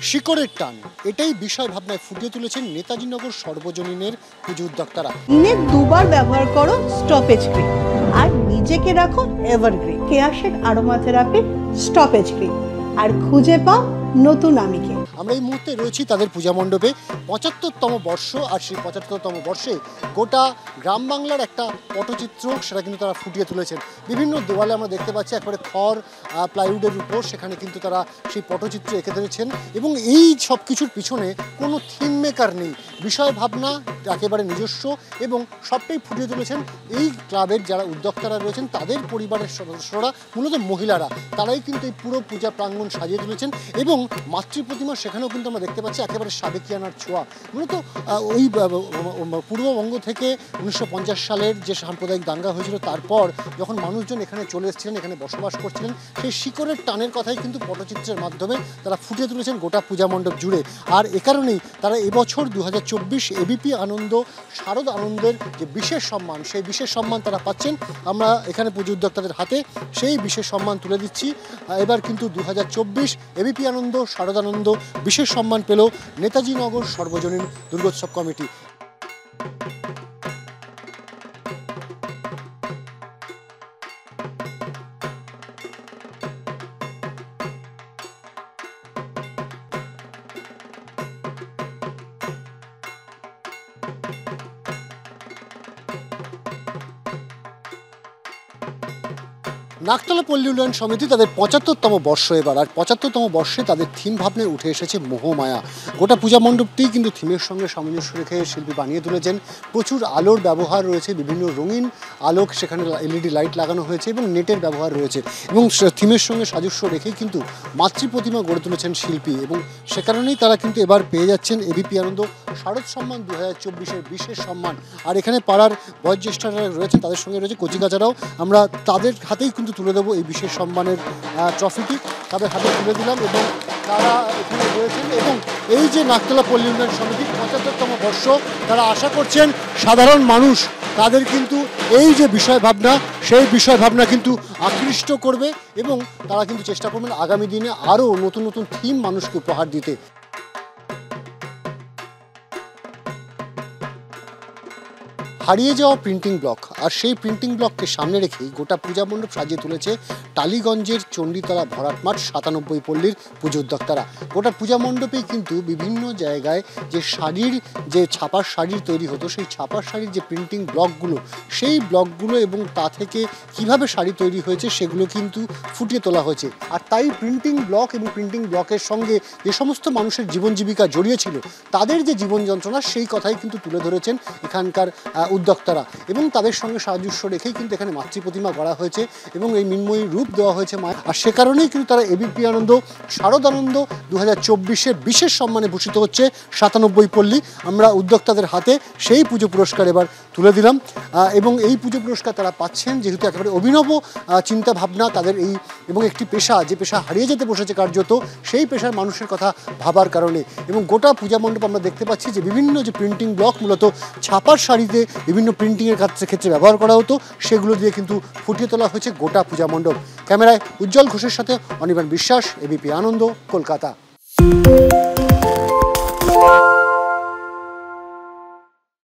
শিকড়ের টান, এটাই বিষয় ভাবনায় ফুটিয়ে তুলেছেন নেতাজি নগর সর্বজনীনের পুজো উদ্যোক্তারা। দিনে দুবার ব্যবহার করো স্টপেজ ক্রিম আর নিজেকে রাখো এভারগ্রিন। কেয়াশের আরোমা থেরাপি স্টপেজ ক্রিম, আর খুঁজে পাও নতুন আমিকে। আমরা এই মুহূর্তে রয়েছি তাদের পূজা মণ্ডপে। ৭৫তম বর্ষ, আর সেই ৭৫তম বর্ষে গোটা গ্রাম বাংলার একটা পটচিত্র সেটা কিন্তু তারা ফুটিয়ে তুলেছেন। বিভিন্ন দেওয়ালে আমরা দেখতে পাচ্ছি একবারে খড় প্লাইউডের উপর সেখানে কিন্তু তারা সেই পটচিত্র এঁকে ধরেছেন, এবং এই সব কিছুর পিছনে কোনো থিম মেকার নেই, বিষয় ভাবনা একেবারে নিজস্ব, এবং সবটাই ফুটিয়ে তুলেছেন এই ক্লাবের যারা উদ্যোক্তারা রয়েছেন তাদের পরিবারের সদস্যরা, মূলত মহিলারা, তারাই কিন্তু এই পুরো পূজা প্রাঙ্গণ সাজিয়ে তুলেছেন। এবং মাতৃ প্রতিমা সেখানেও কিন্তু আমরা দেখতে পাচ্ছি একেবারে সাবেকিয়ানার ছোঁয়া। মূলত ওই পূর্ববঙ্গ থেকে ১৯৫০ সালের যে সাম্প্রদায়িক দাঙ্গা হয়েছিল, তারপর যখন মানুষজন এখানে চলে এসেছিলেন, এখানে বসবাস করছিলেন, সেই শিকড়ের টানের কথাই কিন্তু পটচিত্রের মাধ্যমে তারা ফুটিয়ে তুলেছেন গোটা পূজা মণ্ডপ জুড়ে। আর এ কারণেই তারা এবছর ২০২৪ এবিপি আনন্দ শারদ আনন্দের যে বিশেষ সম্মান, সেই বিশেষ সম্মান তারা পাচ্ছেন। আমরা এখানে পুজো উদ্যোক্তাদের হাতে সেই বিশেষ সম্মান তুলে দিচ্ছি। এবার কিন্তু ২০২৪ এবিপি আনন্দ শারদ আনন্দ বিশেষ সম্মান পেল নেতাজি নগর সর্বজনীন দুর্গোৎসব কমিটি। নাকতলা পল্লী উন্নয়ন সমিতি তাদের ৭৫তম বর্ষ এবার, আর ৭৫তম বর্ষে তাদের থিম ভাবনায় উঠে এসেছে মোহমায়া। গোটা পূজা মণ্ডপটিই কিন্তু থিমের সঙ্গে সামঞ্জস্য রেখে শিল্পী বানিয়ে তুলেছেন। প্রচুর আলোর ব্যবহার রয়েছে, বিভিন্ন রঙিন আলোক, সেখানে এলইডি লাইট লাগানো হয়েছে এবং নেটের ব্যবহার রয়েছে, এবং থিমের সঙ্গে সাদৃশ্য রেখেই কিন্তু মাতৃ প্রতিমা গড়ে তুলেছেন শিল্পী। এবং সে কারণেই তারা কিন্তু এবার পেয়ে যাচ্ছেন এবিপি আনন্দ শারদ সম্মান ২০২৪-এর বিশেষ সম্মান। আর এখানে পাড়ার বয়োজ্যেষ্ঠরা রয়েছেন, তাদের সঙ্গে রয়েছে কচিকাচারাও। আমরা তাদের হাতেই কিন্তু তুলে দেবো এই বিশেষ সম্মানের ট্রফিটি, তাদের হাতে তুলে দিলাম, এবং তারা এখানে রয়েছেন। এবং এই যে নাকতলা পল্লী উন্নয়ন সমিতির ৭৫তম বর্ষ, তারা আশা করছেন সাধারণ মানুষ তাদের কিন্তু এই যে বিষয় ভাবনা, সেই বিষয় ভাবনা কিন্তু আকৃষ্ট করবে, এবং তারা কিন্তু চেষ্টা করবেন আগামী দিনে আরও নতুন নতুন থিম মানুষকে উপহার দিতে। হারিয়ে যাওয়া প্রিন্টিং ব্লক, আর সেই প্রিন্টিং ব্লককে সামনে রেখেই গোটা পূজা মণ্ডপ সাজিয়ে তুলেছে টালিগঞ্জের চণ্ডীতলা ভরাটমাঠ ৯৭ পল্লীর পুজো উদ্যোক্তারা। গোটা পূজা মণ্ডপেই কিন্তু বিভিন্ন জায়গায় যে শাড়ির, যে ছাপার শাড়ির তৈরি হতো, সেই ছাপার শাড়ির যে প্রিন্টিং ব্লকগুলো, সেই ব্লকগুলো এবং তা থেকে কিভাবে শাড়ি তৈরি হয়েছে সেগুলো কিন্তু ফুটিয়ে তোলা হয়েছে। আর তাই প্রিন্টিং ব্লক এবং প্রিন্টিং ব্লকের সঙ্গে যে সমস্ত মানুষের জীবন জীবিকা জড়িয়ে ছিল, তাদের যে জীবন যন্ত্রণা, সেই কথাই কিন্তু তুলে ধরেছেন এখানকার উদ্যোক্তারা, এবং তাদের সঙ্গে সাদৃশ্য রেখেই কিন্তু এখানে মাতৃ প্রতিমা গড়া হয়েছে এবং এই মৃন্ময়ী রূপ দেওয়া হয়েছে মায়ের। আর সে কারণেই কিন্তু তারা এবিপি আনন্দ শারদ আনন্দ ২০২৪-এর বিশেষ সম্মানে ভূষিত হচ্ছে ৯৭ পল্লী। আমরা উদ্যোক্তাদের হাতে সেই পুজো পুরস্কার এবার তুলে দিলাম, এবং এই পুজো পুরস্কার তারা পাচ্ছেন যেহেতু একেবারে অভিনব চিন্তা ভাবনা তাদের এই, এবং একটি পেশা, যে পেশা হারিয়ে যেতে বসেছে কার্যত, সেই পেশার মানুষের কথা ভাবার কারণে। এবং গোটা পূজা মণ্ডপ আমরা দেখতে পাচ্ছি যে বিভিন্ন যে প্রিন্টিং ব্লক মূলত ছাপার শাড়িতে বিভিন্ন প্রিন্টিংয়ের ক্ষেত্রে ব্যবহার করা হতো, সেগুলো দিয়ে কিন্তু ফুটিয়ে তোলা হয়েছে গোটা পূজা মণ্ডপ। ক্যামেরায় উজ্জ্বল ঘোষের সাথে অনির্বাণ বিশ্বাস, এবিপি আনন্দ, কলকাতা।